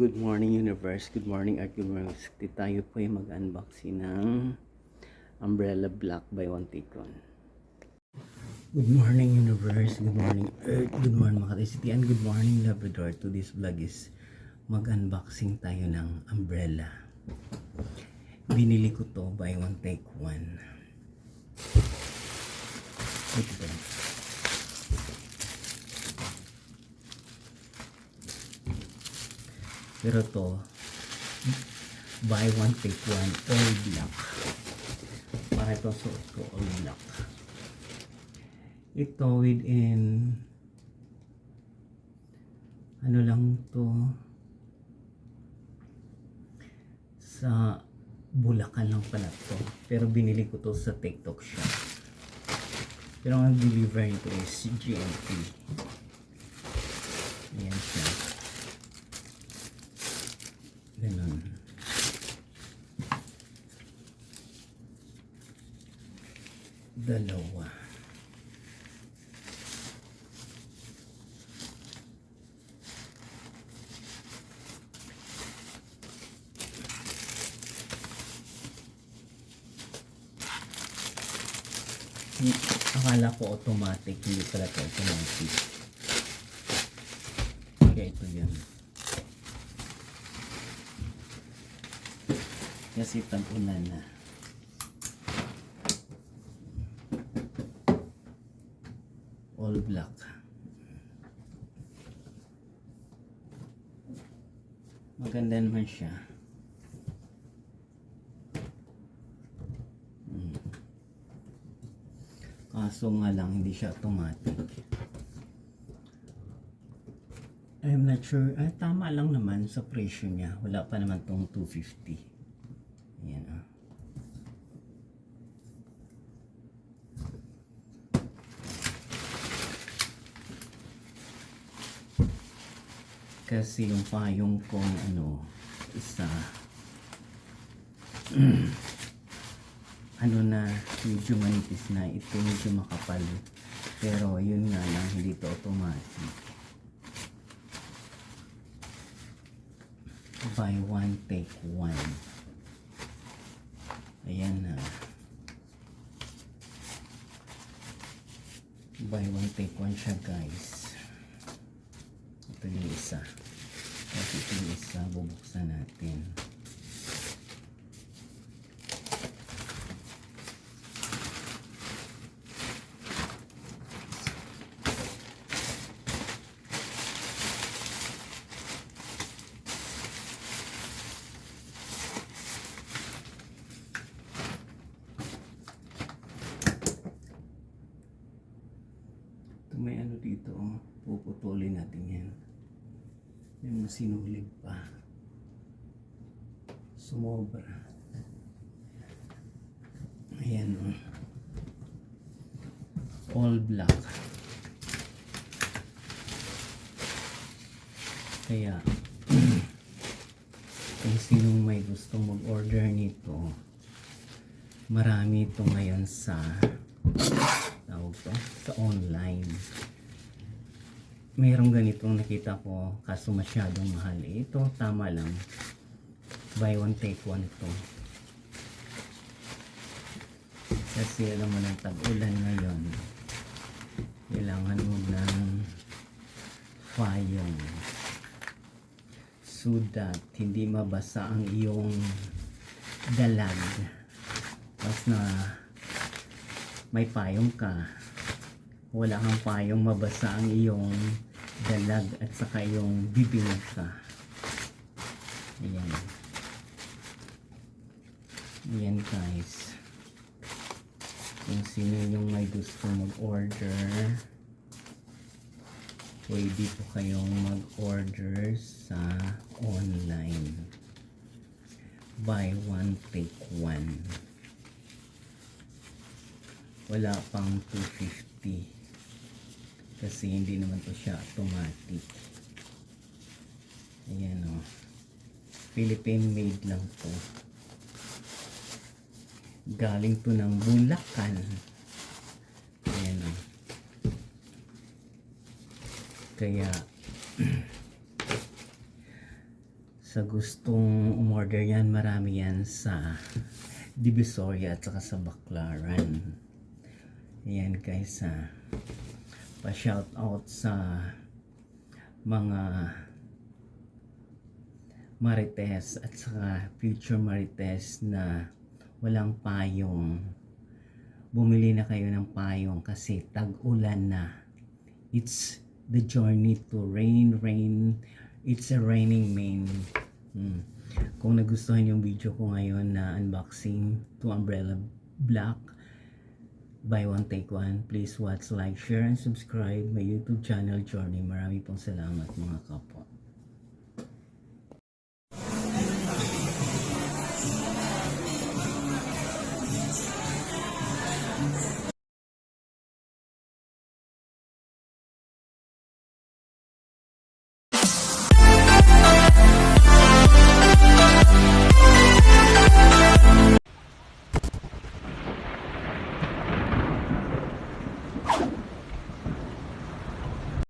Good morning universe, good morning at good morning. Tayo po ay mag-unboxing ng Umbrella Black by One Take One. Good morning universe, good morning earth, good morning mga katisitian, good morning Labrador. Today's vlog is mag-unboxing tayo ng umbrella. Binili ko to by One Take One. Ito ba? Pero to buy one take one all black. Para ito suot ko all black. Ito within ano lang to, sa Bulacan lang pala to. Pero binili ko to sa TikTok shop. Pero ang deliver nito is GMT. Ayan siya. Ganun. Dalawa. Akala ko automatic, hindi pala ito automatic. Kaya ito yan. Kasi tag-ulan na. All black. Maganda naman siya. Kaso nga lang hindi siya automatic. I'm not sure. Ay, tama lang naman sa presyo niya. Wala pa naman tong 250. Ayan ah. Kasi yung payong kong isa na medyo manipis na, ito medyo makapal, pero yun nga lang hindi to automatic. Buy one take one. Ayan na. Buy one take one siya guys. Ito yung isa. Kasi ito yung isa, bubuksan natin. Ito may ano dito, puputulin natin yan. Yung sinulid pa. Sumobra. Ayan o. All black. Kaya kung sinong may gustong mag-order nito, marami ito ngayon sa sa online. Mayroong ganitong nakita ko kaso masyadong mahal. Ito tama lang, buy one take one to. Kasi alam mo ng tag-ulan ngayon, kailangan mo ng payong so that hindi mabasa ang iyong dalag. Tapos na may payong ka, wala kang payong, mabasa ang iyong dalag at saka yung bibig ka. Ayan. Ayan guys. Kung sino yung may gusto mag-order, pwede po kayong mag-order sa online. Buy one take one. Wala pang 250 kasi hindi naman to siya automatic. Ayan o, Philippine made lang to, galing to ng Bulacan. Ayan o. Kaya Sa gustong umorder yan, marami yan sa Divisoria at saka sa Baclaran. Ayan guys, pa-shout out sa mga marites at saka future marites na walang payong. Bumili na kayo ng payong kasi tag-ulan na. It's the journey to rain. It's a raining man. Kung nagustuhan yung video ko ngayon na unboxing to Umbrella Black buy one take one, please watch, like, share, and subscribe my YouTube channel Journey. Marami pong salamat mga kapwa.